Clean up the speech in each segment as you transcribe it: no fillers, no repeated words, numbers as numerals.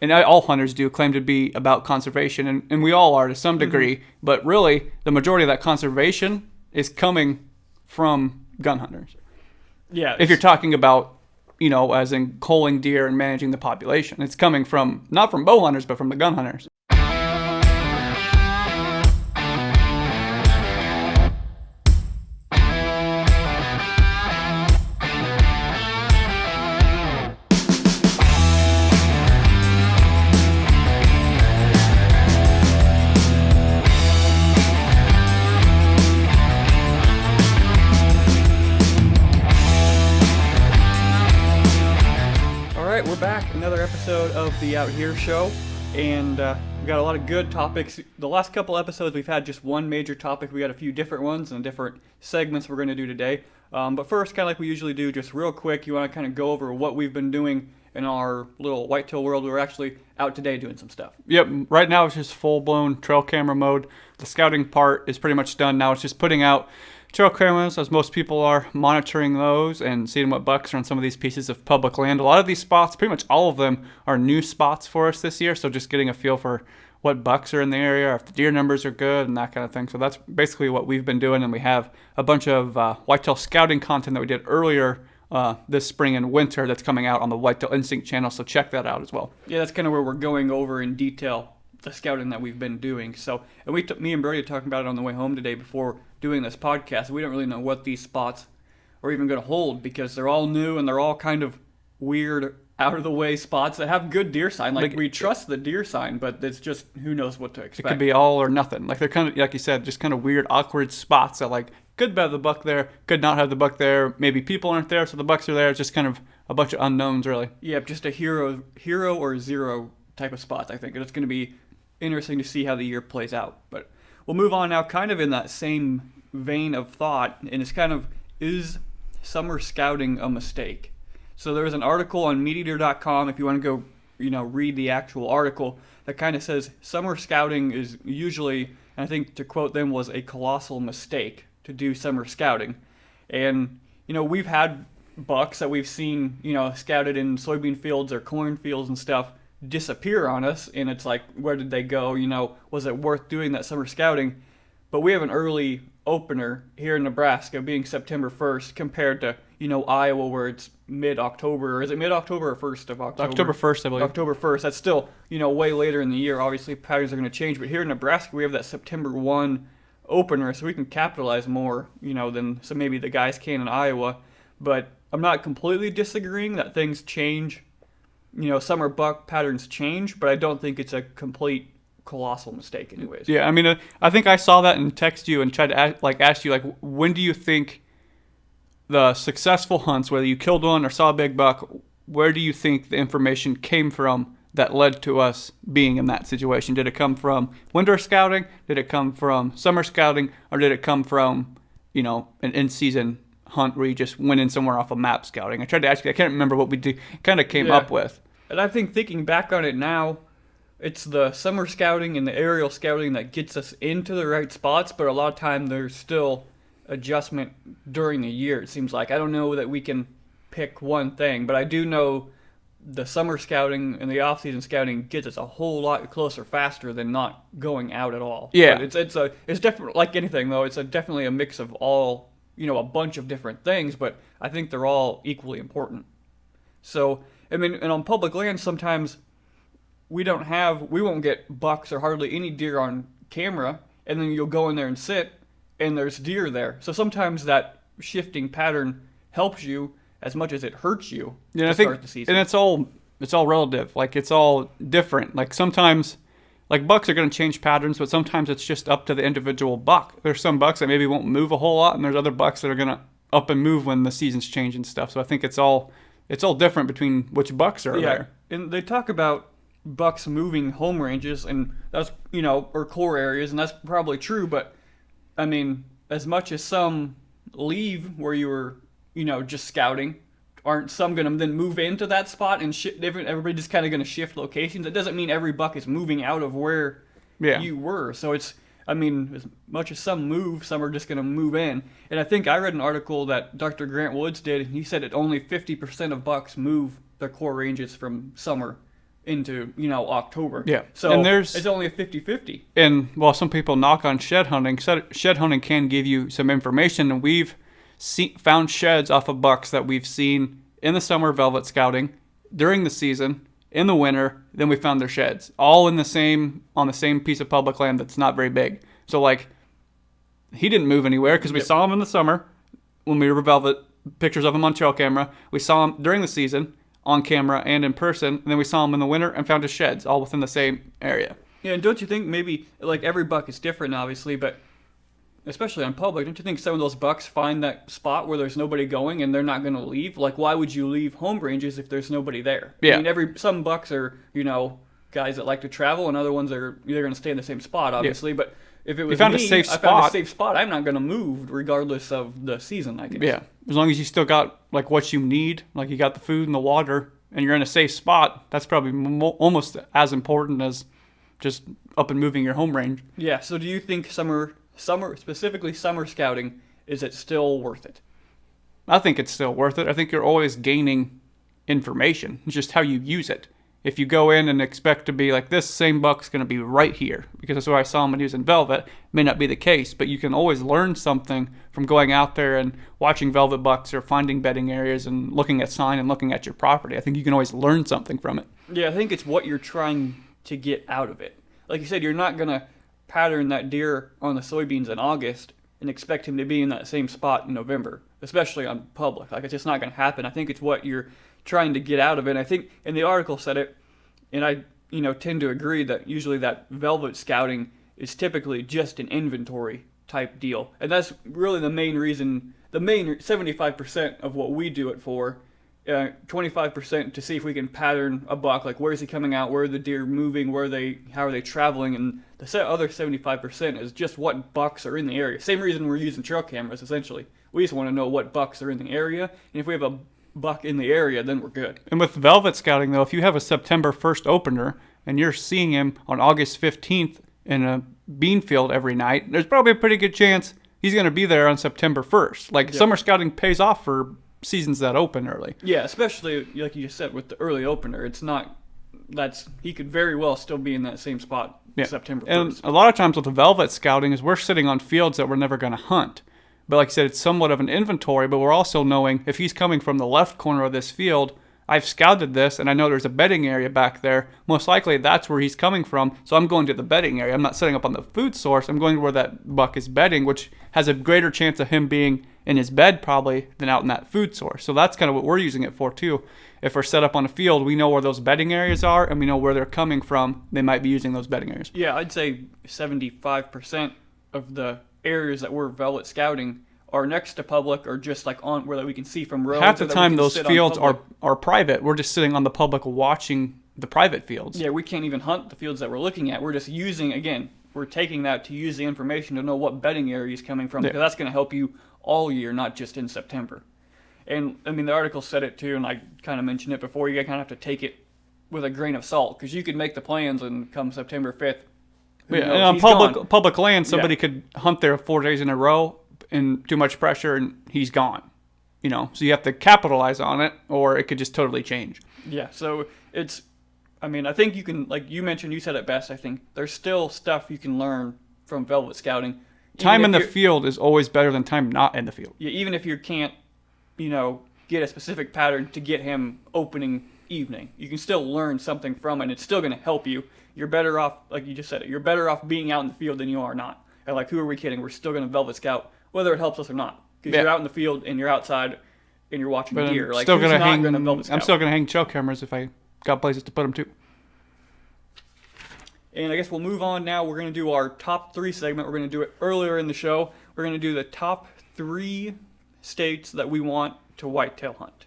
and all hunters do, claim to be about conservation, and we all are to some degree, but really the majority of that conservation is coming from gun hunters. Yeah. If you're talking about, as in culling deer and managing the population, it's coming from, not from bow hunters, but from the gun hunters. We're back, another episode of the Out Here Show, and we got a lot of good topics. The last couple episodes we've had just one major topic. We got a few different ones and different segments we're going to do today. But first, kind of like we usually do, just real quick, you want to kind of go over what we've been doing in our little whitetail world. We're actually out today doing some stuff. Yep, right now it's just full-blown trail camera mode. The scouting part is pretty much done now. It's just putting out trail cameras, as most people are, monitoring those and seeing what bucks are on some of these pieces of public land. A lot of these spots, pretty much all of them, are new spots for us this year, so just getting a feel for what bucks are in the area, if the deer numbers are good, and that kind of thing. So that's basically what we've been doing, and we have a bunch of whitetail scouting content that we did earlier this spring and winter that's coming out on the Whitetail Instinct channel, so check that out as well. Yeah, that's kind of where we're going over in detail the scouting that we've been doing. So, and me and Brody were talking about it on the way home today before doing this podcast. We don't really know what these spots are even going to hold because they're all new and they're all kind of weird, out of the way spots that have good deer sign. Like we trust the deer sign, but it's just who knows what to expect. It could be all or nothing. Like they're kind of, like you said, just kind of weird, awkward spots that like could have the buck there, could not have the buck there. Maybe people aren't there, so the bucks are there. It's just kind of a bunch of unknowns, really. Yeah, just a hero or zero type of spots, I think. And it's going to be interesting to see how the year plays out. But we'll move on now, kind of in that same vein of thought, and it's kind of, is summer scouting a mistake? So there's an article on MeatEater.com, if you want to go, read the actual article, that kind of says summer scouting is usually, and I think to quote them, was a colossal mistake to do summer scouting. And, we've had bucks that we've seen, scouted in soybean fields or corn fields and stuff disappear on us, and it's like, where did they go? Was it worth doing that summer scouting? But we have an early opener here in Nebraska being September 1st compared to, Iowa where it's mid-October. Or is it mid-October or 1st of October? October 1st, I believe. October 1st. That's still, way later in the year. Obviously, patterns are going to change. But here in Nebraska, we have that September 1 opener, so we can capitalize more, than so maybe the guys can in Iowa. But I'm not completely disagreeing that things change. Summer buck patterns change, but I don't think it's a complete colossal mistake anyways. Yeah, I mean, I think I saw that and text you and tried to ask you, when do you think the successful hunts, whether you killed one or saw a big buck, where do you think the information came from that led to us being in that situation? Did it come from winter scouting? Did it come from summer scouting? Or did it come from, an in-season hunt where you just went in somewhere off a map scouting? I tried to ask you, I can't remember what we kind of came up with. And I think thinking back on it now, it's the summer scouting and the aerial scouting that gets us into the right spots, but a lot of time there's still adjustment during the year, it seems like. I don't know that we can pick one thing, but I do know the summer scouting and the off-season scouting gets us a whole lot closer faster than not going out at all. Yeah. But it's definitely, like anything though, it's definitely a mix of all, a bunch of different things, but I think they're all equally important. So, I mean, and on public land, sometimes we won't get bucks or hardly any deer on camera, and then you'll go in there and sit, and there's deer there. So sometimes that shifting pattern helps you as much as it hurts you to start the season. And it's all relative. Like, it's all different. Like, sometimes, like, bucks are going to change patterns, but sometimes it's just up to the individual buck. There's some bucks that maybe won't move a whole lot, and there's other bucks that are going to up and move when the seasons change and stuff. So I think it's all different between which bucks are there. And they talk about bucks moving home ranges, and that's, or core areas, and that's probably true, but I mean, as much as some leave where you were, just scouting, aren't some going to then move into that spot and everybody just kind of going to shift locations? It doesn't mean every buck is moving out of where you were. So it's, I mean, as much as some move, some are just going to move in. And I think I read an article that Dr. Grant Woods did, and he said that only 50% of bucks move their core ranges from summer into, October. Yeah. So And it's only a 50-50. And while some people knock on shed hunting can give you some information, and we've found sheds off of bucks that we've seen in the summer velvet scouting, during the season, in the winter, then we found their sheds, all on the same piece of public land that's not very big. So like, he didn't move anywhere because we saw him in the summer when we were velvet, pictures of him on trail camera. We saw him during the season on camera and in person, and then we saw him in the winter and found his sheds all within the same area. Yeah, and don't you think maybe, like, every buck is different, obviously, but especially on public, don't you think some of those bucks find that spot where there's nobody going and they're not going to leave? Like, why would you leave home ranges if there's nobody there? Yeah. I mean, some bucks are, guys that like to travel, and other ones are either going to stay in the same spot, obviously, but if it was found me, a safe I spot. found a safe spot, I'm not going to move regardless of the season, I guess. Yeah, as long as you still got like what you need, like you got the food and the water, and you're in a safe spot, that's probably almost as important as just up and moving your home range. Yeah, so do you think specifically summer scouting, is it still worth it? I think it's still worth it. I think you're always gaining information. It's just how you use it. If you go in and expect to be like, this same buck's going to be right here, because that's where I saw him when he was in velvet, it may not be the case, but you can always learn something from going out there and watching velvet bucks or finding bedding areas and looking at sign and looking at your property. I think you can always learn something from it. Yeah, I think it's what you're trying to get out of it. Like you said, you're not going to pattern that deer on the soybeans in August and expect him to be in that same spot in November, especially on public. Like, it's just not going to happen. I think it's what you're trying to get out of it. And I think, and the article said it, and I tend to agree that usually that velvet scouting is typically just an inventory type deal. And that's really the main reason, the main 75% of what we do it for. 25% to see if we can pattern a buck, like where is he coming out, where are the deer moving, how are they traveling, and the other 75% is just what bucks are in the area. Same reason we're using trail cameras, essentially. We just want to know what bucks are in the area, and if we have a buck in the area, then we're good. And with velvet scouting, though, if you have a September 1st opener and you're seeing him on August 15th in a bean field every night, there's probably a pretty good chance he's going to be there on September 1st. Like, summer scouting pays off for seasons that open early. Yeah, especially like you just said with the early opener. He could very well still be in that same spot September 1st. And a lot of times with the velvet scouting is we're sitting on fields that we're never going to hunt. But like I said, it's somewhat of an inventory, but we're also knowing if he's coming from the left corner of this field, I've scouted this and I know there's a bedding area back there. Most likely that's where he's coming from, so I'm going to the bedding area. I'm not setting up on the food source. I'm going to where that buck is bedding, which has a greater chance of him being in his bed probably than out in that food source. So that's kind of what we're using it for too. If we're set up on a field, we know where those bedding areas are and we know where they're coming from. They might be using those bedding areas. Yeah, I'd say 75% of the areas that we're velvet scouting are next to public or just like on where we can see from roads. Half the time those fields are private. We're just sitting on the public watching the private fields. Yeah, we can't even hunt the fields that we're looking at. We're just we're taking that to use the information to know what bedding area is coming from, because that's going to help you all year, not just in September. And I mean, the article said it too, and I kind of mentioned it before, you kind of have to take it with a grain of salt, because you could make the plans and come September 5th, and on public land, somebody could hunt there 4 days in a row and too much pressure and he's gone. So you have to capitalize on it, or it could just totally change. Yeah, so I think you can, like you mentioned, you said it best, I think. There's still stuff you can learn from velvet scouting. Time in the field is always better than time not in the field. Yeah, even if you can't, get a specific pattern to get him opening evening, you can still learn something from it, and it's still going to help you. You're better off, like you just said, you're better off being out in the field than you are not. And like, who are we kidding? We're still going to velvet scout, whether it helps us or not. Because you're out in the field and you're outside and you're watching deer. Like, I'm still going to hang trail cameras if I got places to put them to. And I guess we'll move on now. We're going to do our top 3 segment. We're going to do it earlier in the show. We're going to do the top 3 states that we want to whitetail hunt.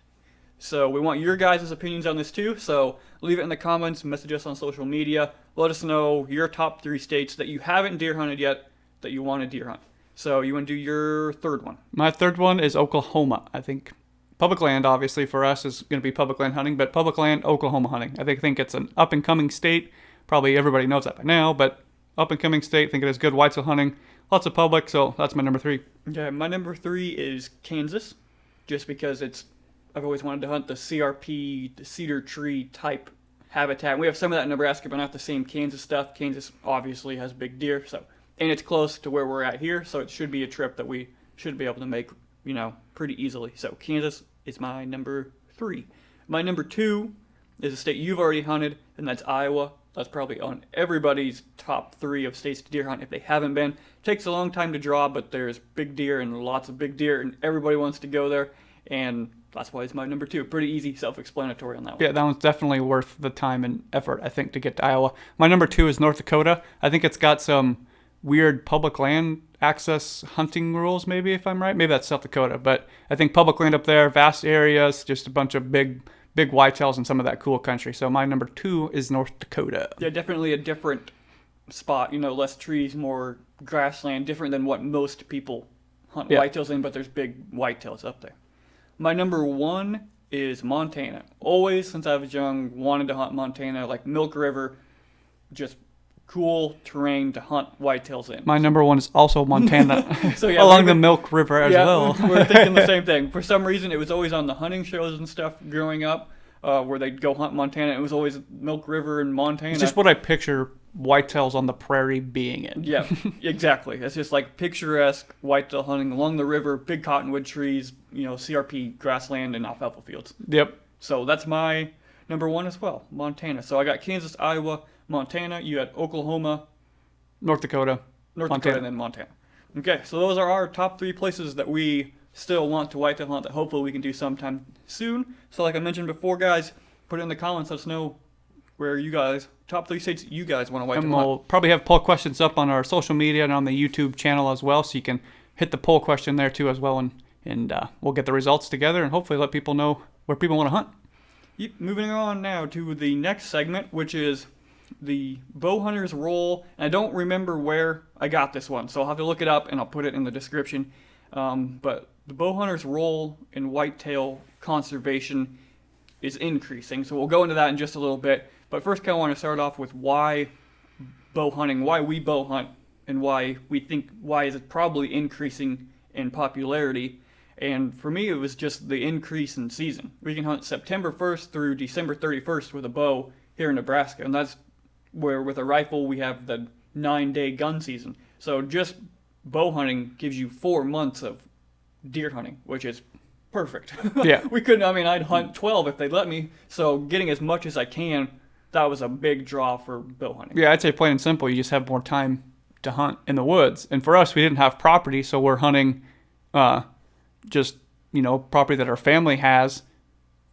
So we want your guys' opinions on this too. So leave it in the comments, message us on social media. Let us know your top 3 states that you haven't deer hunted yet that you want to deer hunt. So you want to do your third one? My third one is Oklahoma. I think public land, obviously, for us is going to be public land hunting, but public land, Oklahoma hunting. I think it's an up-and-coming state. Probably everybody knows that by now, but up-and-coming state. I think it has good whitetail hunting. Lots of public, so that's my number 3. Yeah, my number 3 is Kansas, just because I've always wanted to hunt the CRP, the cedar tree type habitat. And we have some of that in Nebraska, but not the same Kansas stuff. Kansas obviously has big deer, and it's close to where we're at here, so it should be a trip that we should be able to make, pretty easily. So Kansas is my number 3. My number 2 is a state you've already hunted, and that's Iowa. That's probably on everybody's top 3 of states to deer hunt if they haven't been. It takes a long time to draw, but there's big deer and lots of big deer, and everybody wants to go there, and that's why it's my number 2. Pretty easy, self-explanatory on that one. Yeah, that one's definitely worth the time and effort, I think, to get to Iowa. My number 2 is North Dakota. I think it's got some weird public land access hunting rules, maybe, if I'm right. Maybe that's South Dakota, but I think public land up there, vast areas, just a bunch of big whitetails and some of that cool country. So my number 2 is North Dakota. Yeah, definitely a different spot. Less trees, more grassland, different than what most people hunt whitetails in, but there's big whitetails up there. My number 1 is Montana. Always, since I was young, wanted to hunt Montana, like Milk River, just cool terrain to hunt whitetails in. My number 1 is also Montana, so yeah, along the Milk River as well. We're thinking the same thing. For some reason, it was always on the hunting shows and stuff growing up, where they'd go hunt Montana. It was always Milk River and Montana. It's just what I picture whitetails on the prairie being in. Yeah, exactly. It's just like picturesque whitetail hunting along the river, big cottonwood trees, CRP grassland and alfalfa fields. Yep. So that's my number 1 as well, Montana. So I got Kansas, Iowa, Montana. You had Oklahoma, North Dakota, Dakota, and then Montana. Okay, so those are our top 3 places that we still want to whitetail hunt that hopefully we can do sometime soon. So like I mentioned before, guys, put it in the comments. Let us know where you guys, top 3 states you guys want to whitetail and hunt. we'll probably have poll questions up on our social media and on the YouTube channel as well, so you can hit the poll question there too as well, and we'll get the results together and hopefully let people know where people want to hunt. Yep, moving on now to the next segment, which is the Bowhunters role. And I don't remember where I got this one, so I'll have to look it up and I'll put it in the description. But the Bowhunters role in whitetail conservation is increasing, so we'll go into that in just a little bit. But first, I want to start off with why bow hunting, why we bow hunt, and why is it probably increasing in popularity. And for me, it was just the increase in season. We can hunt September 1st through December 31st with a bow here in Nebraska, and that's where with a rifle we have the 9-day gun season. So just bow hunting gives you 4 months of deer hunting, which is perfect. Yeah. I'd hunt 12 if they'd let me, so getting as much as I can, that was a big draw for bow hunting. Yeah, I'd say plain and simple, you just have more time to hunt in the woods. And for us, we didn't have property, so we're hunting property that our family has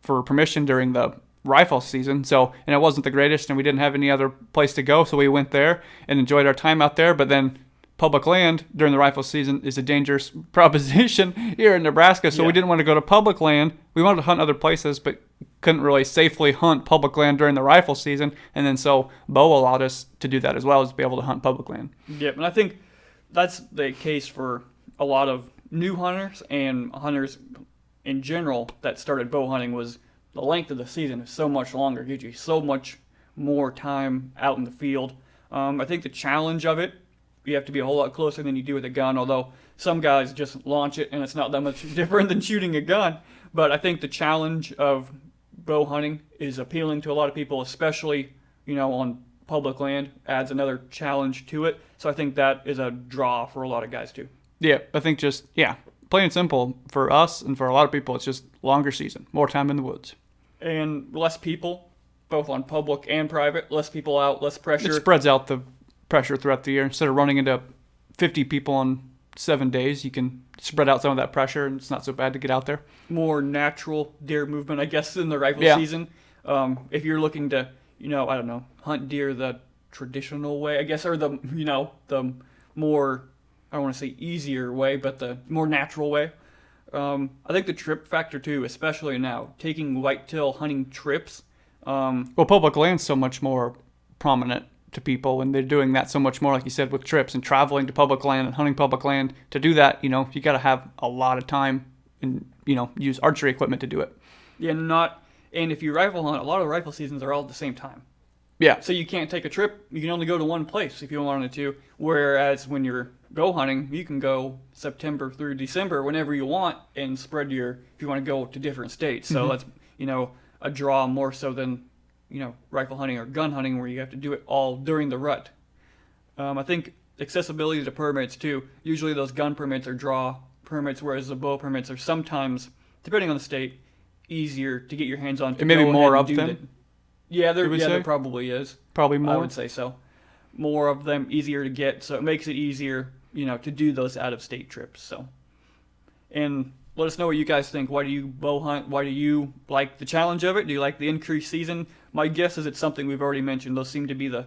for permission during the rifle season. So, and it wasn't the greatest, and we didn't have any other place to go, so we went there and enjoyed our time out there. But then public land during the rifle season is a dangerous proposition here in Nebraska, so we didn't want to go to public land. We wanted to hunt other places, but couldn't really safely hunt public land during the rifle season. And then so bow allowed us to do that as well, as be able to hunt public land. Yep, and I think that's the case for a lot of new hunters and hunters in general that started bow hunting. Was the length of the season is so much longer, it gives you so much more time out in the field. I think the challenge of it, you have to be a whole lot closer than you do with a gun, although some guys just launch it and it's not that much different than shooting a gun. But I think the challenge of bow hunting is appealing to a lot of people, especially, on public land, adds another challenge to it. So I think that is a draw for a lot of guys too. Yeah, I think plain and simple, for us and for a lot of people, it's just longer season, more time in the woods. And less people, both on public and private, less people out, less pressure. It spreads out the pressure throughout the year. Instead of running into 50 people on 7 days, you can spread out some of that pressure, and it's not so bad to get out there. More natural deer movement, I guess, in the rifle season. If you're looking to, hunt deer the traditional way, I guess, or the more, I don't want to say easier way, but the more natural way. I think the trip factor too, especially now, taking whitetail hunting trips. Public land's so much more prominent to people, and they're doing that so much more, like you said, with trips and traveling to public land and hunting public land. To do that, you got to have a lot of time and, use archery equipment to do it. Yeah, and if you rifle hunt, a lot of the rifle seasons are all at the same time. Yeah. So you can't take a trip. You can only go to one place if you wanted to. Whereas when you're bow hunting, you can go September through December whenever you want and spread if you want to go to different states. So that's, a draw more so than rifle hunting or gun hunting where you have to do it all during the rut. I think accessibility to permits too. Usually those gun permits are draw permits, whereas the bow permits are sometimes, depending on the state, easier to get your hands on. And maybe more of them. There probably is. Probably more. I would say so. More of them, easier to get, so it makes it easier, to do those out-of-state trips. So, and let us know what you guys think. Why do you bow hunt? Why do you like the challenge of it? Do you like the increased season? My guess is it's something we've already mentioned. Those seem to be the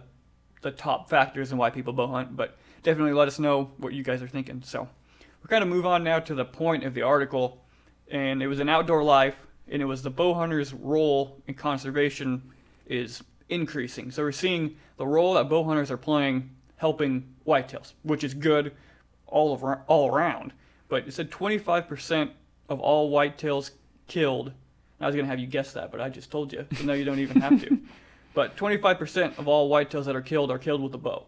top factors in why people bow hunt, but definitely let us know what you guys are thinking. So we're kind of move on now to the point of the article, and it was an outdoor life, and it was the bow hunter's role in conservation is increasing. So we're seeing the role that bow hunters are playing helping whitetails, which is good all around. But it said 25% of all whitetails killed. I was going to have you guess that, but I just told you, so now you don't even have to. But 25% of all whitetails that are killed with a bow,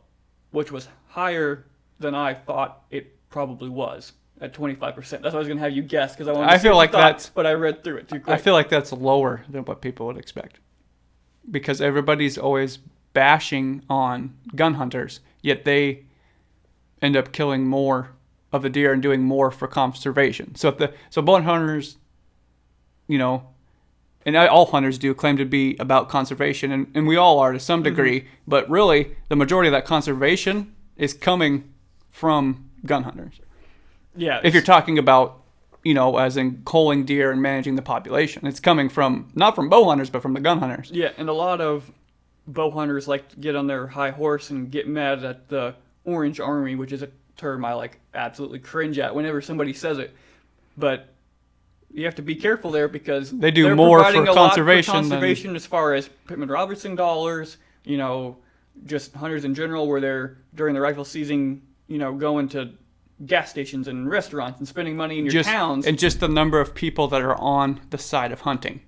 which was higher than I thought it probably was at 25%. That's why I was going to have you guess, because I wanted to see what you thought, but I read through it too quick. I feel like that's lower than what people would expect, because everybody's always bashing on gun hunters, yet they end up killing more of the deer and doing more for conservation. So bow hunters, and all hunters do claim to be about conservation, and we all are to some degree, but really the majority of that conservation is coming from gun hunters. Yeah. If you're talking about, as in culling deer and managing the population, it's coming from, not from bow hunters, but from the gun hunters. Yeah, and a lot of bow hunters like to get on their high horse and get mad at the Orange Army, which is a term I absolutely cringe at whenever somebody says it. But you have to be careful there, because they do more for conservation, as far as Pittman Robertson dollars, just hunters in general, where they're during the rifle season, going to gas stations and restaurants and spending money in your towns. And just the number of people that are on the side of hunting.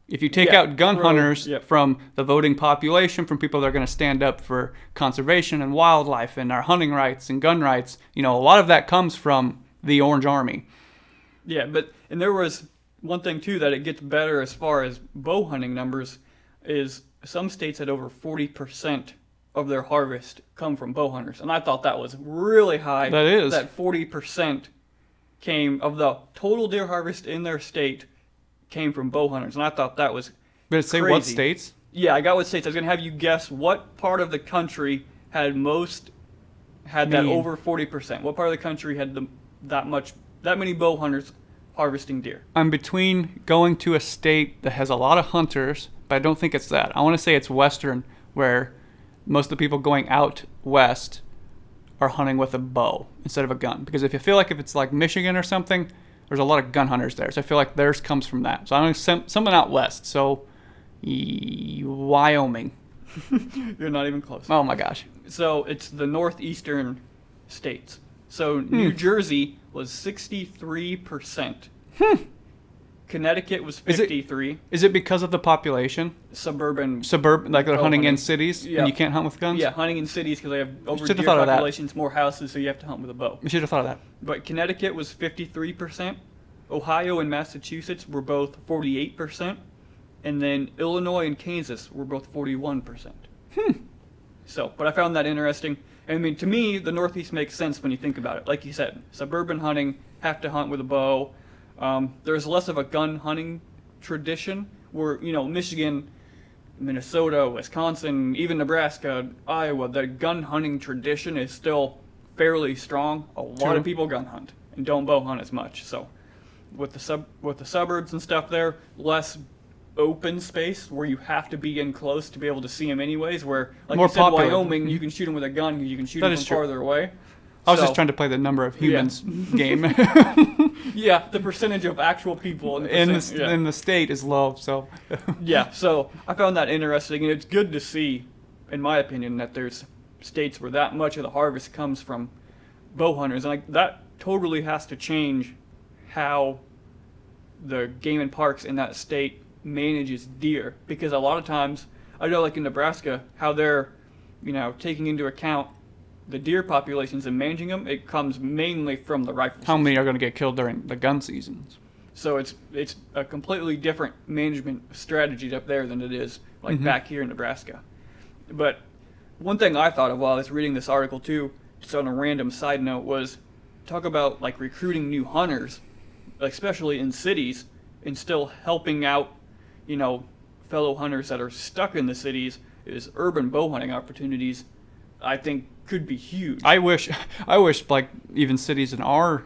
If you take out gun hunters from the voting population, from people that are going to stand up for conservation and wildlife and our hunting rights and gun rights, a lot of that comes from the Orange Army. Yeah, and there was one thing too that it gets better as far as bow hunting numbers is some states had over 40% of their harvest come from bow hunters, and I thought that was really high. That is. That 40% came of the total deer harvest in their state came from bow hunters, and I thought that was Did it say crazy. What states? Yeah, I got what states. I was going to have you guess what part of the country had that over 40%. What part of the country had that many bow hunters harvesting deer? I'm between going to a state that has a lot of hunters, but I don't think it's that. I want to say it's Western, where most of the people going out west are hunting with a bow instead of a gun. Because if it's like Michigan or something, there's a lot of gun hunters there. So I feel like theirs comes from that. So I'm going to something out west. So Wyoming. You're not even close. Oh my gosh. So it's the northeastern states. So New Jersey was 63%. Connecticut was 53. Is it because of the population? Suburban, like they're hunting in cities, and you can't hunt with guns? Yeah, hunting in cities because they have over deer populations, more houses, so you have to hunt with a bow. We should have thought of that. But Connecticut was 53%. Ohio and Massachusetts were both 48%. And then Illinois and Kansas were both 41%. So, but I found that interesting. I mean, to me, the Northeast makes sense when you think about it. Like you said, suburban hunting, have to hunt with a bow. There's less of a gun hunting tradition where, Michigan, Minnesota, Wisconsin, even Nebraska, Iowa, the gun hunting tradition is still fairly strong. A lot of people gun hunt and don't bow hunt as much. So with the suburbs and stuff there, less open space where you have to be in close to be able to see them anyways, where, like more you said, popular. Wyoming, you can shoot them with a gun because you can shoot them from farther away. I was just trying to play the number of humans game. Yeah, the percentage of actual people in the state is low, so. Yeah, so I found that interesting, and it's good to see, in my opinion, that there's states where that much of the harvest comes from bow hunters, and that totally has to change how the game and parks in that state manages deer, because a lot of times, I know like in Nebraska, how they're, taking into account the deer populations and managing them, it comes mainly from the rifle season. How many are going to get killed during the gun seasons? So it's a completely different management strategy up there than it is like back here in Nebraska. But one thing I thought of while I was reading this article too, just on a random side note, was talk about like recruiting new hunters, especially in cities, and still helping out, fellow hunters that are stuck in the cities. Is urban bow hunting opportunities, I think, could be huge. I wish like even cities in our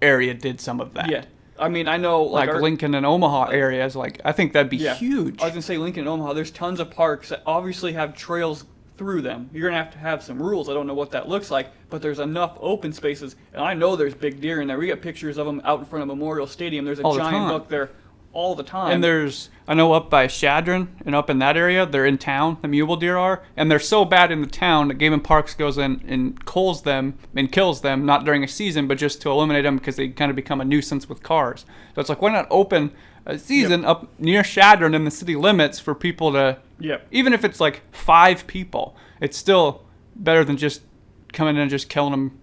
area did some of that. Yeah. I mean, I know like Lincoln and Omaha areas, like I think that'd be huge. I was gonna say Lincoln and Omaha. There's tons of parks that obviously have trails through them. You're gonna have some rules. I don't know what that looks like, but there's enough open spaces, and I know there's big deer in there. We got pictures of them out in front of Memorial Stadium. There's a giant buck there all the time. And I know up by Shadron and up in that area, they're in town, the mule deer are, and they're so bad in the town that Game and Parks goes in and culls them and kills them, not during a season, but just to eliminate them because they kind of become a nuisance with cars. So it's like, why not open a season up near Shadron in the city limits for people to, even if it's like 5 people, it's still better than just coming in and just killing them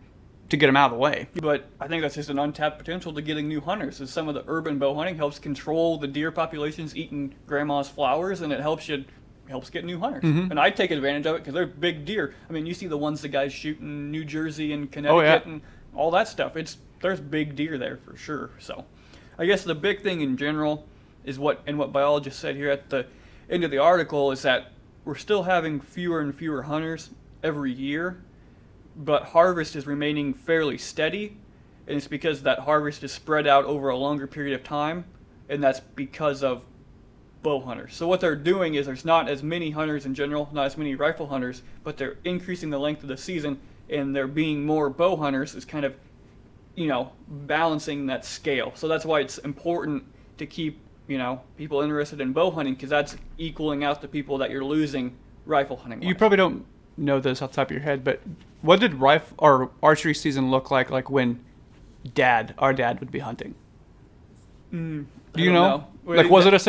to get them out of the way. But I think that's just an untapped potential to getting new hunters. As some of the urban bow hunting helps control the deer populations eating grandma's flowers, and it helps get new hunters. And I take advantage of it because they're big deer. I mean, you see the ones the guys shoot in New Jersey and Connecticut and all that stuff. There's big deer there for sure. So I guess the big thing in general is what biologists said here at the end of the article is that we're still having fewer and fewer hunters every year, but harvest is remaining fairly steady, and it's because that harvest is spread out over a longer period of time, and that's because of bow hunters. So what they're doing is there's not as many hunters in general, not as many rifle hunters, but they're increasing the length of the season, and there being more bow hunters is kind of, balancing that scale. So that's why it's important to keep, people interested in bow hunting, because that's equaling out the people that you're losing rifle hunting. You probably don't know this off the top of your head, but what did archery season look like when our dad would be hunting? Do you know? Like, it wasn't a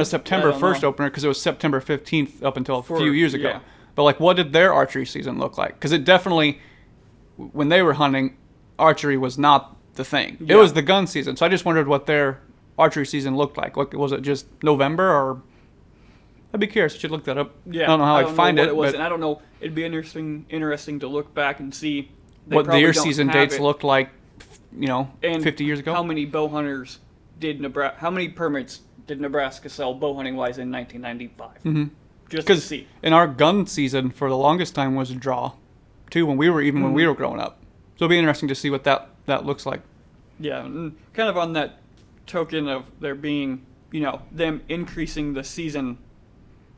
September 1st opener because it was September 15th up until a few years ago. Yeah. But like, what did their archery season look like? Because it definitely, when they were hunting, archery was not the thing. Yeah. It was the gun season. So I just wondered what their archery season looked like. Was it just November or? I'd be curious. I should look that up. Yeah, I don't know how I'd find it. And I don't know. It'd be interesting to look back and see what their season dates looked like, 50 years ago. How many bow hunters how many permits did Nebraska sell bow hunting wise in 1995? Just to see. In our gun season for the longest time was a draw, too, when we were growing up. So it'll be interesting to see what that looks like. Yeah, and kind of on that token of there being, them increasing the season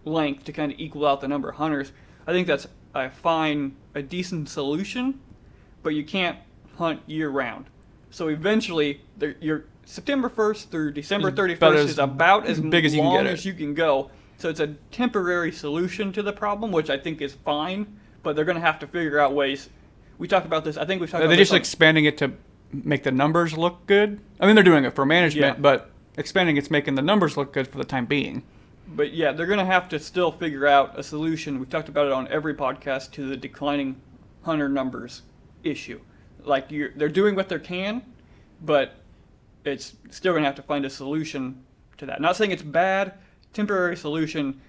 length to kind of equal out the number of hunters, I think that's a decent solution, but you can't hunt year round. So eventually, your September 1st through December 31st is about as big as you can go. So it's a temporary solution to the problem, which I think is fine, but they're going to have to figure out ways. We talked about this. I think we've talked about this. They're just expanding it to make the numbers look good. I mean, they're doing it for management, but expanding it's making the numbers look good for the time being. But yeah, they're going to have to still figure out a solution. We've talked about it on every podcast to the declining hunter numbers issue. Like they're doing what they can, but it's still going to have to find a solution to that. Not saying it's bad, temporary solution,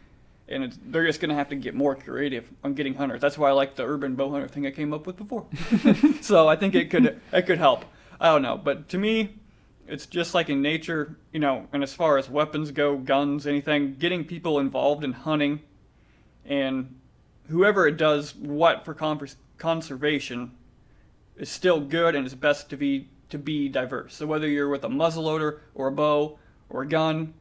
and they're just going to have to get more creative on getting hunters. That's why I like the urban bow hunter thing I came up with before. So I think it could help. I don't know, but to me, it's just like in nature, and as far as weapons go, guns, anything, getting people involved in hunting, and whoever it does what for conservation is still good, and it's best to be diverse. So whether you're with a muzzleloader or a bow or a gun,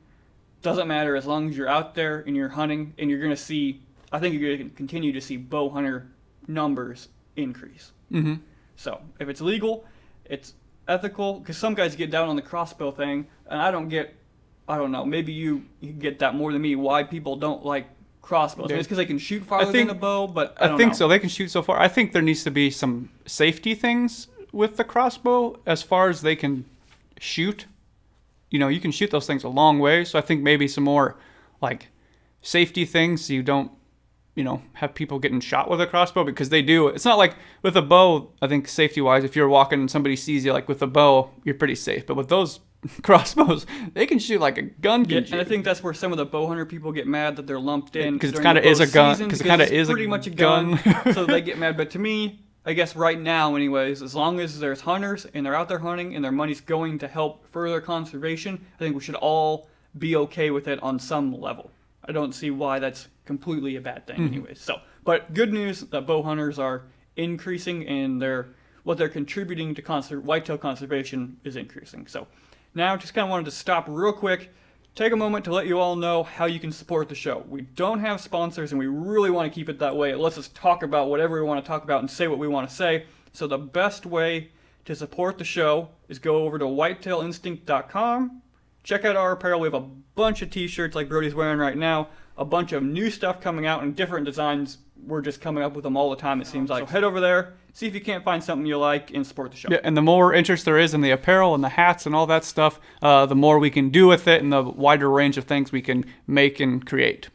doesn't matter as long as you're out there and you're hunting, and you're going to continue to see bow hunter numbers increase. So if it's legal, it's ethical, because some guys get down on the crossbow thing, and I don't know, maybe you get that more than me, why people don't like crossbows. Maybe it's because they can shoot farther than a bow, but I think so. They can shoot so far. I think there needs to be some safety things with the crossbow as far as they can shoot. You can shoot those things a long way, so I think maybe some more like safety things so you don't have people getting shot with a crossbow, because they do. It's not like with a bow, I think safety-wise, if you're walking and somebody sees you, like with a bow, you're pretty safe. But with those crossbows, they can shoot like a gun can shoot. And I think that's where some of the bow hunter people get mad that they're lumped in. Because it kind of is a gun. Because it kind of is pretty much a gun. So they get mad. But to me, I guess right now anyways, as long as there's hunters and they're out there hunting and their money's going to help further conservation, I think we should all be okay with it on some level. I don't see why that's completely a bad thing anyways. So, but good news that bow hunters are increasing and what they're contributing to whitetail conservation is increasing. So now just kind of wanted to stop real quick, take a moment to let you all know how you can support the show. We don't have sponsors and we really want to keep it that way. It lets us talk about whatever we want to talk about and say what we want to say. So the best way to support the show is go over to whitetailinstinct.com. Check out our apparel. We have a bunch of t-shirts like Brody's wearing right now, a bunch of new stuff coming out and different designs. We're just coming up with them all the time, it seems like. So head over there, see if you can't find something you like, and support the show. Yeah, and the more interest there is in the apparel and the hats and all that stuff, the more we can do with it and the wider range of things we can make and create.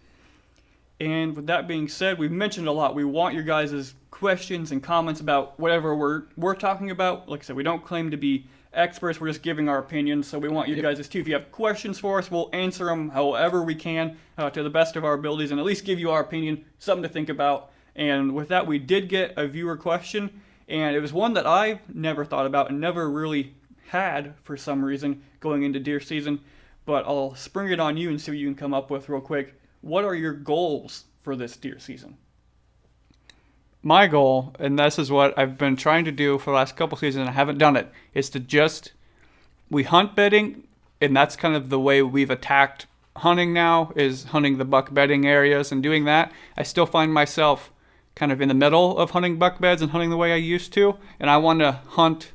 And with that being said, we've mentioned a lot. We want your guys' questions and comments about whatever we're talking about. Like I said, we don't claim to be experts. We're just giving our opinions. So we want you guys too. If you have questions for us, we'll answer them however we can to the best of our abilities and at least give you our opinion, something to think about. And with that, we did get a viewer question, and it was one that I never thought about and never really had for some reason going into deer season. But I'll spring it on you and see what you can come up with real quick. What are your goals for this deer season? My goal, and this is what I've been trying to do for the last couple seasons and I haven't done it, is to we hunt bedding, and that's kind of the way we've attacked hunting now, is hunting the buck bedding areas and doing that. I still find myself kind of in the middle of hunting buck beds and hunting the way I used to, and I want to hunt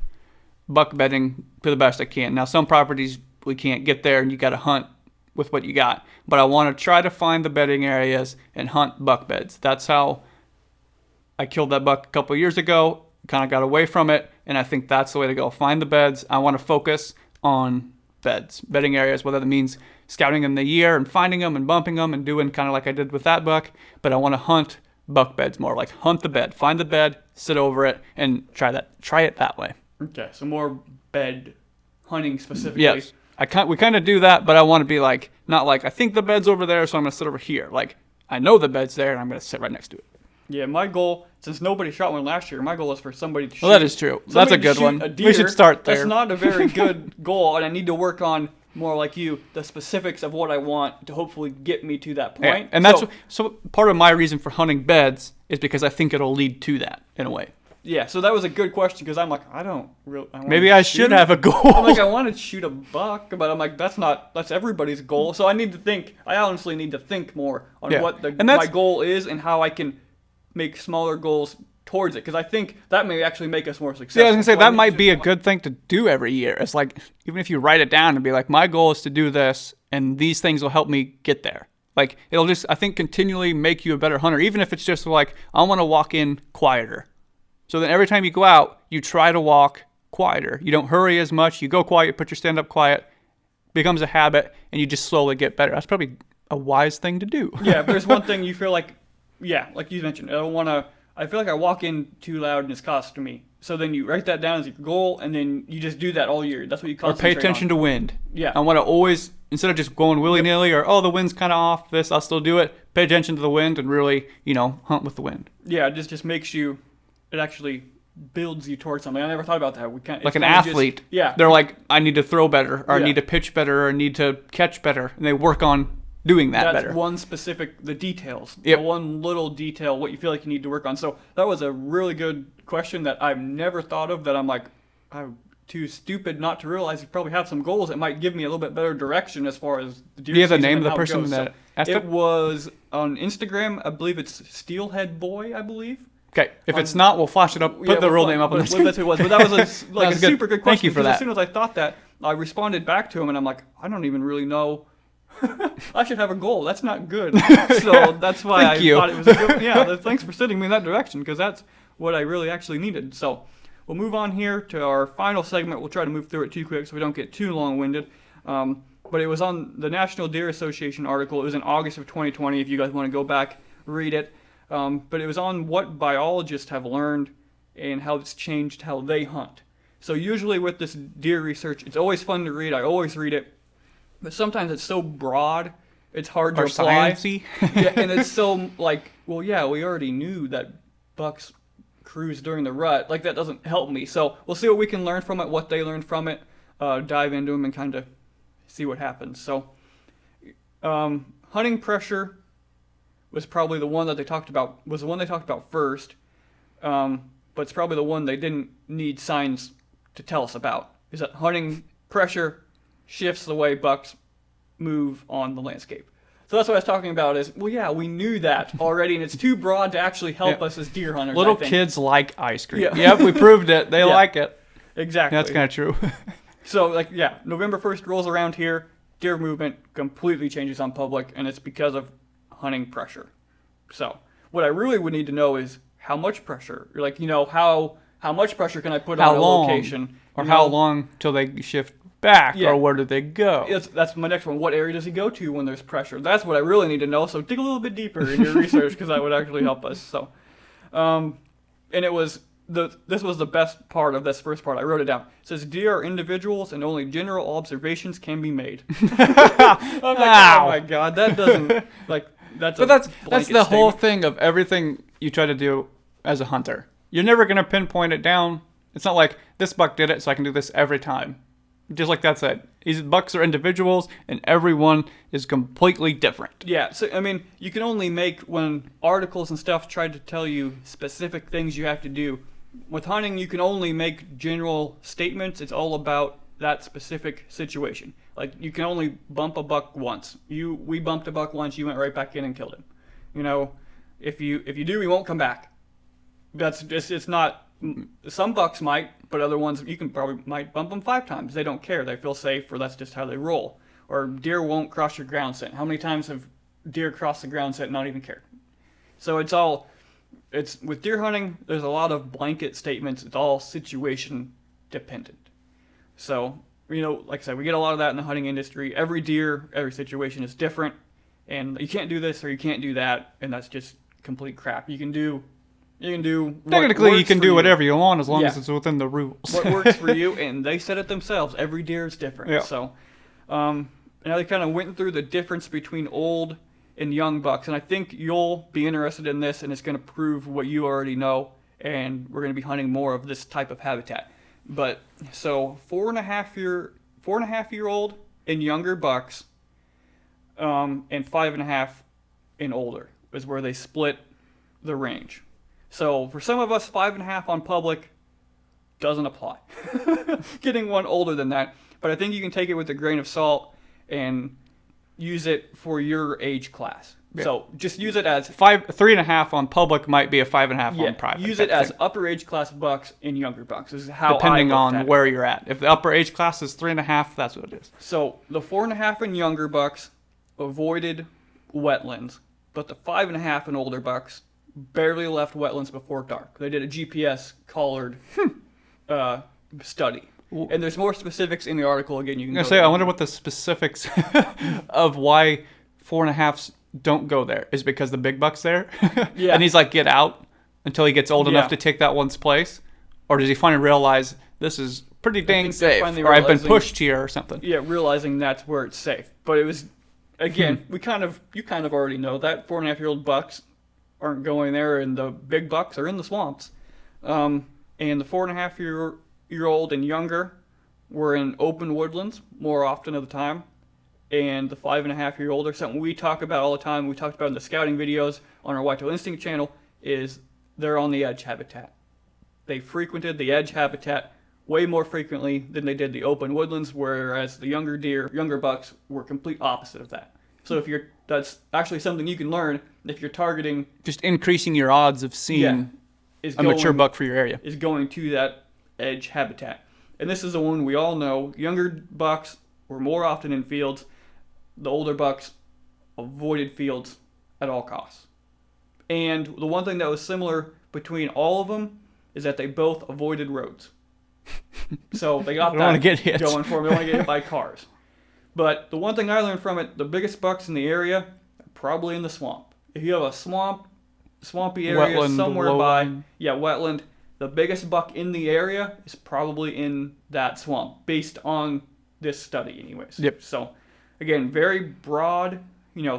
buck bedding to the best I can. Now, some properties we can't get there and you got to hunt with what you got, but I want to try to find the bedding areas and hunt buck beds. That's how I killed that buck a couple of years ago, kind of got away from it, and I think that's the way to go. Find the beds. I want to focus on bedding areas, whether that means scouting in the year and finding them and bumping them and doing kind of like I did with that buck, but I want to hunt buck beds more, like hunt the bed, find the bed, sit over it, and try it that way. Okay, so more bed hunting specifically. Yes, we kind of do that, but I want to be like, not like I think the bed's over there, so I'm going to sit over here. Like I know the bed's there, and I'm going to sit right next to it. Yeah, my goal, since nobody shot one last year, my goal is for somebody to shoot. Well, that is true. That's a good one. We should start there. That's not a very good goal, and I need to work on, more like you, the specifics of what I want to hopefully get me to that point. Yeah, and that's so part of my reason for hunting beds is because I think it'll lead to that in a way. Yeah, so that was a good question because I'm like, I don't really. Maybe I should have a goal. I'm like, I want to shoot a buck, but I'm like, that's everybody's goal. So I honestly need to think more on what my goal is and how I can make smaller goals towards it, because I think that may actually make us more successful. Yeah, I was gonna say that might be a good thing to do every year. It's like, even if you write it down and be like, my goal is to do this, and these things will help me get there. Like, it'll just, I think, continually make you a better hunter, even if it's just like, I want to walk in quieter. So then every time you go out, you try to walk quieter. You don't hurry as much. You go quiet, put your stand up quiet, becomes a habit, and you just slowly get better. That's probably a wise thing to do. Yeah, if there's one thing you feel like, like you mentioned, I feel like I walk in too loud and it's costing me. So then you write that down as your goal, and then you just do that all year. That's what you concentrate on. Or pay attention to wind. Yeah. I want to always, instead of just going willy-nilly or, the wind's kind of off, I'll still do it. Pay attention to the wind and really, hunt with the wind. Yeah, it just makes you, it actually builds you towards something. I never thought about that. Like an athlete. They're like, I need to throw better, or I need to pitch better, or I need to catch better. And they work on doing that better. That's one specific, the details. Yep. The one little detail, what you feel like you need to work on. So that was a really good question that I've never thought of, that I'm like, I'm too stupid not to realize you probably have some goals that might give me a little bit better direction as far as the deer season. Do you have the name of the person that asked it? It was on Instagram. I believe it's Steelhead Boy, I believe. Okay, if it's not, we'll flash it up, put the real name up on the screen. That's who it was. But that was a super good question. Thank you for that. As soon as I thought that, I responded back to him, and I'm like, I don't even really know. I should have a goal. That's not good. So that's why I thought it was a good. Yeah, thanks for sending me in that direction, because that's what I really actually needed. So we'll move on here to our final segment. We'll try to move through it too quick so we don't get too long-winded. But it was on the National Deer Association article. It was in August of 2020, if you guys want to go back, read it. But it was on what biologists have learned and how it's changed how they hunt. So usually with this deer research, it's always fun to read. I always read it. But sometimes it's so broad, it's hard to Or apply. sciencey. Yeah, and it's so like, well, yeah, we already knew that bucks cruise during the rut. Like, that doesn't help me. So we'll see what we can learn from it, what they learned from it, dive into them and kind of see what happens. So hunting pressure was probably the one that they talked about, first. But it's probably the one they didn't need signs to tell us about, is that hunting pressure shifts the way bucks move on the landscape. So that's what I was talking about is, well, yeah, we knew that already, and it's too broad to actually help us as deer hunters. Little kids like ice cream. Yeah. Yep, we proved it. They like it. Exactly. That's kind of true. So, like, yeah, November 1st rolls around here, deer movement completely changes on public, and it's because of hunting pressure. So, what I really would need to know is how much pressure. Like, how much pressure can I put on a location? Or how long till they shift back, or where do they go? That's my next one. What area does he go to when there's pressure? That's what I really need to know. So dig a little bit deeper in your research, because that would actually help us. So, and it was this was the best part of this first part. I wrote it down. It says deer are individuals, and only general observations can be made. I'm like, oh my god, that doesn't like that's. But that's the whole thing of everything you try to do as a hunter. You're never gonna pinpoint it down. It's not like this buck did it, so I can do this every time. Just like that's it. These bucks are individuals, and everyone is completely different. Yeah, so I mean, you can only make when articles and stuff try to tell you specific things you have to do. With hunting, you can only make general statements. It's all about that specific situation. Like, you can only bump a buck once. We bumped a buck once. You went right back in and killed him. If you do, he won't come back. That's just, it's not. Some bucks might, but other ones you can probably might bump them 5 times. They don't care. They feel safe, or that's just how they roll. Or deer won't cross your ground scent. How many times have deer crossed the ground scent and not even cared? So it's with deer hunting. There's a lot of blanket statements. It's all situation dependent. So like I said, we get a lot of that in the hunting industry. Every deer, every situation is different, and you can't do this or you can't do that, and that's just complete crap. You can do. Technically, you can do whatever you want as long as it's within the rules. What works for you, and they said it themselves. Every deer is different. Yeah. So, now they kind of went through the difference between old and young bucks, and I think you'll be interested in this, and it's going to prove what you already know, and we're going to be hunting more of this type of habitat. But so 4.5-year-old and younger bucks, and 5.5 and older is where they split the range. So for some of us, 5.5 on public doesn't apply. Getting one older than that, but I think you can take it with a grain of salt and use it for your age class. Yeah. So just use it as 3.5 on public might be a 5.5 on private. Use it as upper age class bucks and younger bucks. This is how depending I on where you're at. If the upper age class is 3.5, that's what it is. So the 4.5 and younger bucks avoided wetlands, but the 5.5 and older bucks barely left wetlands before dark. They did a GPS collared study. And there's more specifics in the article. Again, you can go I wonder what the specifics of why 4.5s don't go there is because the big buck's there. Yeah. And he's like, get out until he gets old enough to take that one's place? Or does he finally realize this is pretty dang safe, or I've been pushed here or something? Yeah, realizing that's where it's safe. But it was, again, you kind of already know that 4.5-year-old bucks aren't going there, and the big bucks are in the swamps. And the 4.5-year-old and younger were in open woodlands more often of the time. And the 5.5-year-old are something we talk about all the time. We talked about in the scouting videos on our Whitetail Instinct channel, is they're on the edge habitat. They frequented the edge habitat way more frequently than they did the open woodlands, whereas the younger bucks were complete opposite of that. So that's actually something you can learn if you're targeting. Just increasing your odds of seeing a mature buck for your area. Is going to that edge habitat. And this is the one we all know. Younger bucks were more often in fields. The older bucks avoided fields at all costs. And the one thing that was similar between all of them is that they both avoided roads. So they got that going for them. They don't want to get hit by cars. But the one thing I learned from it, the biggest bucks in the area are probably in the swamp. If you have a swampy area wetland somewhere wetland, the biggest buck in the area is probably in that swamp, based on this study anyways. Yep. So, again, very broad,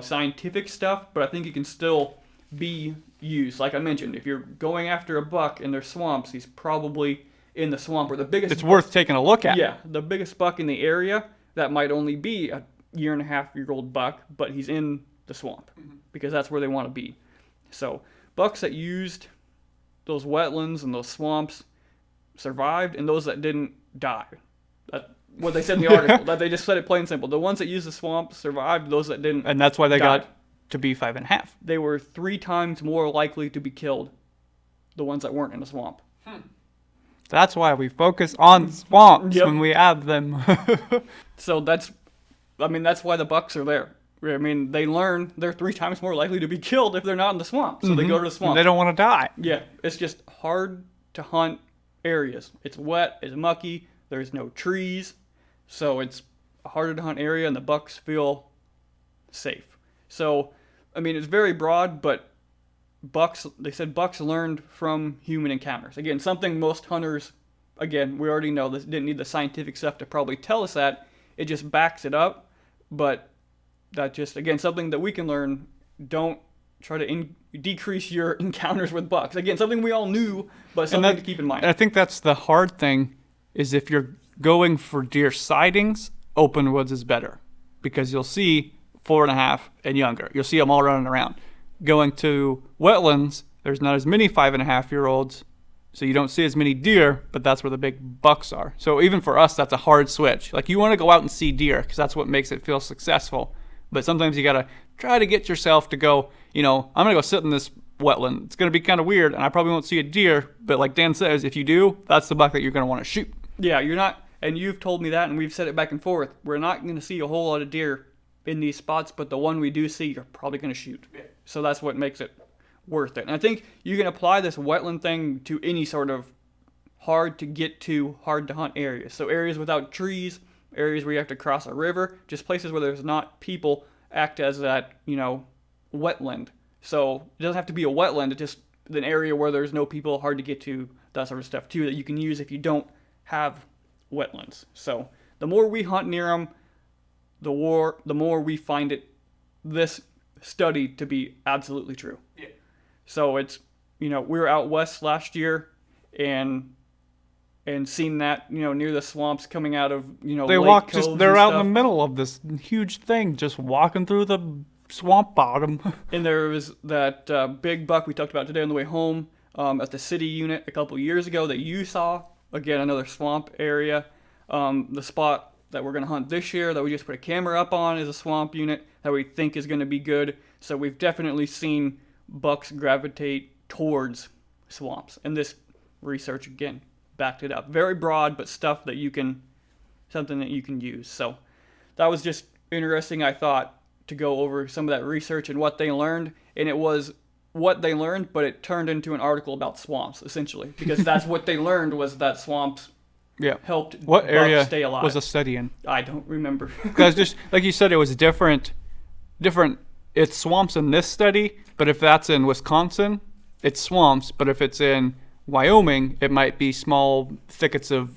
scientific stuff, but I think it can still be used. Like I mentioned, if you're going after a buck in their swamps, he's probably in the swamp, or the biggest... It's worth taking a look at. Yeah, the biggest buck in the area, that might only be a 1.5-year-old buck, but he's in the swamp, because that's where they want to be. So, bucks that used those wetlands and those swamps survived, and those that didn't die. That's what they said in the article. That they just said it plain and simple. The ones that used the swamp survived, those that didn't And that's why they died. got to be 5.5. They were 3 times more likely to be killed, the ones that weren't in the swamp. That's why we focus on swamps Yep. when we have them. So that's why the bucks are there. I mean, they learn they're 3 times more likely to be killed if they're not in the swamp. So they go to the swamp. And they don't want to die. Yeah, it's just hard to hunt areas. It's wet, it's mucky, there's no trees, so it's a harder to hunt area, and the bucks feel safe. So, I mean, it's very broad, but they said bucks learned from human encounters. Again, something most hunters, again, we already know this, didn't need the scientific stuff to probably tell us that. It just backs it up, but that just, again, something that we can learn. Don't try to decrease your encounters with bucks. Again, something we all knew, but something to keep in mind. And I think that's the hard thing, is if you're going for deer sightings, open woods is better, because you'll see 4.5 and younger. You'll see them all running around. Going to wetlands, there's not as many 5.5-year-olds, so you don't see as many deer, but that's where the big bucks are. So even for us, that's a hard switch. Like, you want to go out and see deer, because that's what makes it feel successful. But sometimes you got to try to get yourself to go, I'm going to go sit in this wetland. It's going to be kind of weird, and I probably won't see a deer. But like Dan says, if you do, that's the buck that you're going to want to shoot. Yeah, you're not, and you've told me that, and we've said it back and forth. We're not going to see a whole lot of deer in these spots, but the one we do see, you're probably going to shoot. So that's what makes it worth it. And I think you can apply this wetland thing to any sort of hard to get to, hard to hunt areas. So areas without trees, areas where you have to cross a river, just places where there's not people act as that, wetland. So it doesn't have to be a wetland, it's just an area where there's no people, hard to get to, that sort of stuff too, that you can use if you don't have wetlands. So the more we hunt near them, the more we find this study to be absolutely true. Yeah. So it's, we were out west last year and seen that, near the swamps coming out of, They lake walk coves just, they're and out stuff. in the middle of this huge thing, just walking through the swamp bottom. And there was that big buck we talked about today on the way home at the city unit a couple years ago that you saw. Again, another swamp area. The spot that we're going to hunt this year that we just put a camera up on is a swamp unit that we think is going to be good. So we've definitely seen bucks gravitate towards swamps. And this research, again, backed it up. Very broad, but something that you can use. So that was just interesting, I thought, to go over some of that research and what they learned. And it was what they learned, but it turned into an article about swamps, essentially. Because that's what they learned, was that swamps helped What area bucks stay alive. was the study in? I don't remember. Because just like you said, it was different. It's swamps in this study, but if that's in Wisconsin, it's swamps. But if it's in Wyoming, it might be small thickets of,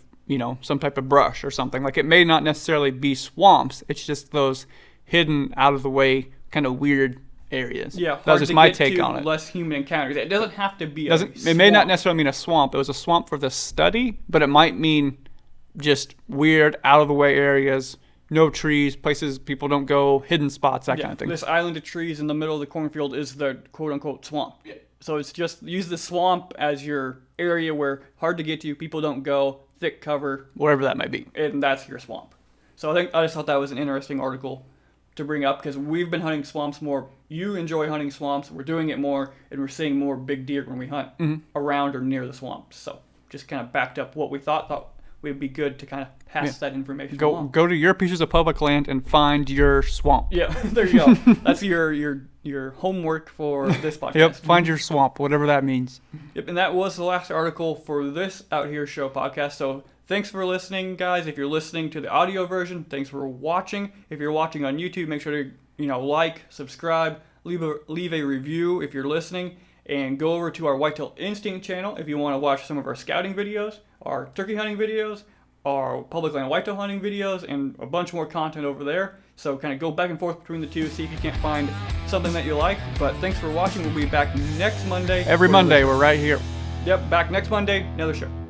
some type of brush or something. Like, it may not necessarily be swamps. It's just those hidden, out of the way, kind of weird areas. Yeah, that was just my take on it. Less human encounters. It doesn't have to be It may not necessarily mean a swamp. It was a swamp for this study, but it might mean just weird, out of the way areas, no trees, places people don't go, hidden spots, that kind of thing. This island of trees in the middle of the cornfield is the quote-unquote swamp. Yeah. So it's just, use the swamp as your area where hard to get to, people don't go, thick cover. Wherever that might be. And that's your swamp. So I just thought that was an interesting article to bring up, because we've been hunting swamps more. You enjoy hunting swamps. We're doing it more, and we're seeing more big deer when we hunt around or near the swamps. So just kind of backed up what we thought would be good to kind of pass that information along. Go to your pieces of public land and find your swamp. Yeah, there you go. That's your homework for this podcast. Yep, find your swamp, whatever that means. Yep, and that was the last article for this Out Here Show podcast. So thanks for listening, guys. If you're listening to the audio version, thanks for watching. If you're watching on YouTube, make sure to like, subscribe, leave a review if you're listening, And go over to our Whitetail Instinct channel if you want to watch some of our scouting videos, our turkey hunting videos, our public land whitetail hunting videos, and a bunch more content over there. So kind of go back and forth between the two, see if you can't find something that you like. But thanks for watching. We'll be back next Monday. Every Monday, we're right here. Yep, back next Monday, another show.